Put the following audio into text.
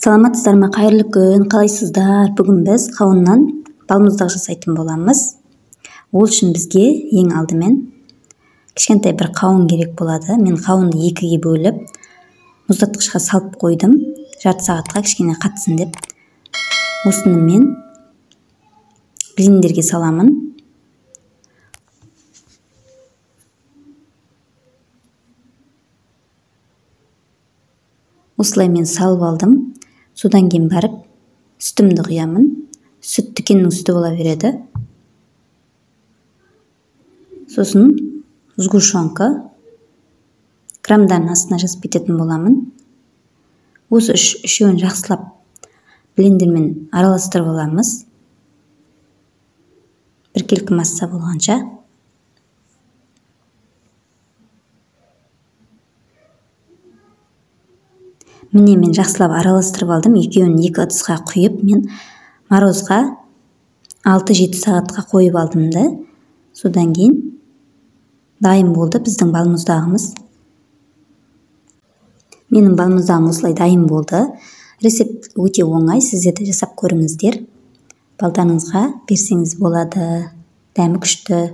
Саламатсыздарбы, кайырлуу күн, калайсыздар? Бүгүн биз кабындан балмуздак жасайтын боламыз. Ол үчүн бизге эң алдымен кичкентай бир кабын керек болот. Мен кабынды экиге бөлүп, муздаткычка салып койдум. Жарты саатка кичине катсын деп. Осуну мен блендерге саламын. Осылай мен салып алдым. Содан кейін барып сүтүмдү куямын. Сүт тикеннин сүтү бола береді. Сосын сгущенка граммдардын астына жазып кететін боламын. Осы үшөөнү жакшылап блендермен аралаштырып аламыз. Биркелки масса болгонча. Міне мен жақсылап араластырып алдым. Екеуін екі ыдысқа құйып, мен морозға 6-7 сағатқа қойып алдым да. Содан кейін дайын болды біздің балмұздағымыз. Менің балмұздағым осылай дайын болды. Рецепт өте оңай, сіздер де жасап көріңіздер. Балдарыңызға берсеңіз болады. Дәмі күшті.